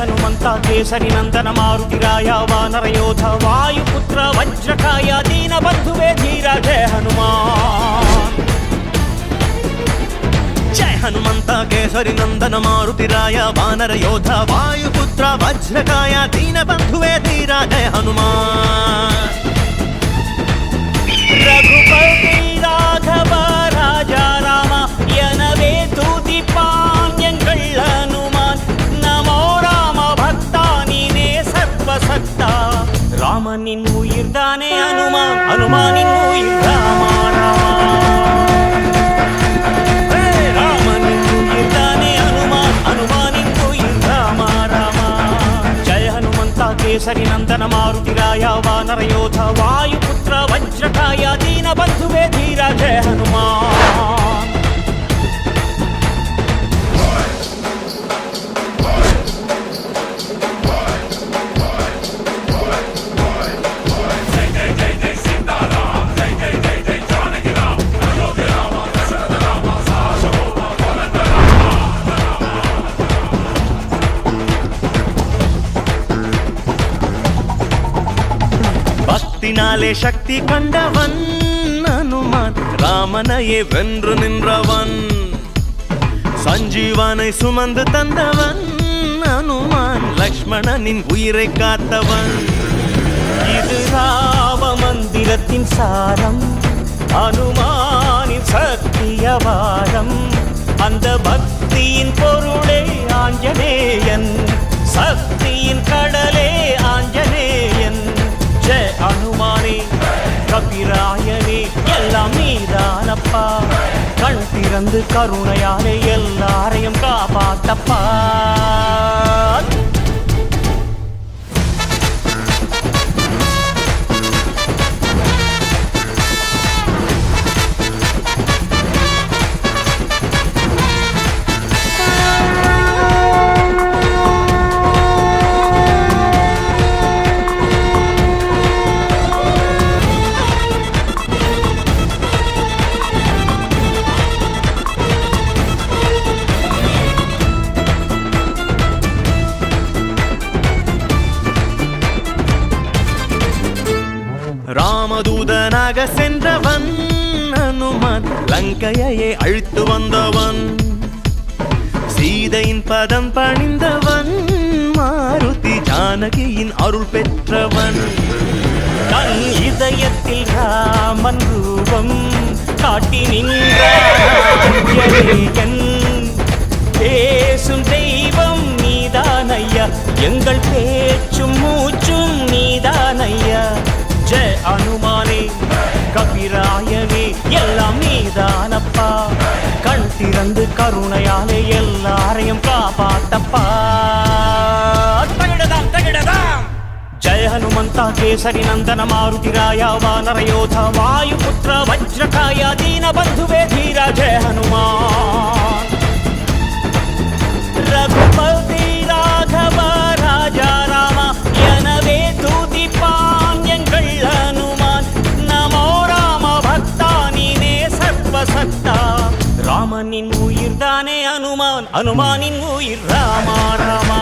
ಹನುಮಂತ ಕೇಸರಿ ನಂದನ ಮಾರುತಿರಾಯ ವಾನರ ಯೋಧ ವಾಯುಪುತ್ರ ವಜ್ರಕಾಯ ದೀನ ಬಂಧುವೇ ಧೀರ ಜಯ ಹನುಮಾನ್. ಜಯ ಹನುಮಂತ ಕೇಸರಿ ನಂದನ ಮಾರುತಿರಾಯ ವಾನರ ಯೋಧ ವಾಯುಪುತ್ರ ವಜ್ರಕಾಯ ದೀನ ಬಂಧುವೇ ಧೀರ ಜಯ ಹನುಮಾನ್. ರಘುಪತಿ ರಾಘವ ರಾಜ ರಾಮ எனவே துதிப்பான் எங்கள் ஹனுமான். நமோ ராம பக்தா நீனே சர்வசக்தா. ராமனின் உயிர் தானே ஹனுமான், ஹனுமானின் உயிர் ராமா ராமா. ராமனின் உயிர் தானே ஹனுமான், ஹனுமானின் உயிர் ராமா ராமா. ஜய ஹனுமந்தா கேசரி நந்தன மாருதிராய வானர யோಧ வாயுபுத்திர வஜ்ரகாய ದೀನ ಬಂಧುವೇ ಧೀರ ಜಯ ಹನುಮಾನ್. பக்தினாலே சக்தி கண்டவன் ஹனுமான், ராமனையே வென்று நின்றவன். சஞ்சீவனை சுமந்து தந்தவன் ஹனுமான், லக்ஷ்மணனின் உயிரை காத்தவன். இது ராம மந்திரத்தின் சாரம், ஹனுமானின் சத்தியவாதம். அந்த பக்தியின் பொருளே ஆஞ்சநேயன், சக்தியின் கடலே ஆஞ்சநேயன். ஜெய ஹனுமானே கபிராயனே எல்லாம் நீதானப்பா. கண் திறந்து கருணையாலே எல்லாரையும் காப்பாத்தப்பா. ராமதூதனாக சென்றவன் ஹனுமான், லங்கையை அழித்து வந்தவன். சீதையின் பதம் பணிந்தவன் மாருதி, ஜானகியின் அருள் பெற்றவன். தன் இதயத்தில் ராமன் ரூபம் காட்டி நின்றான். பேசும் தெய்வம் நீதானையா, எங்கள் பேச்சும் மூச்சும் நீதானையா. ஜெய ஹனுமானே கபிராயனே எல்லாம் நீதானப்பா. கண் திறந்து கருணையாலே எல்லாரையும் காப்பாத்தப்பா. தகிடதாம் தகிடதாம். ஜய ஹனுமந்தா கேசரி நந்தன மாருதிராய வானர யோಧ வாயுபுத்திர வஜ்ரகாய ದೀನ ಬಂಧುವೇ ಧೀರ ಜಯ ಹನುಮಾನ್. ரகுபதி ராகவ ராஜா ராம எனவே துதிப்பான் எங்கள் ஹனுமான். நமோ ராம பக்தா நீனே சர்வசக்தா. ராமனின் உயிர் தானே ஹனுமான், ஹனுமானின் உயிர் ராமா ராமா.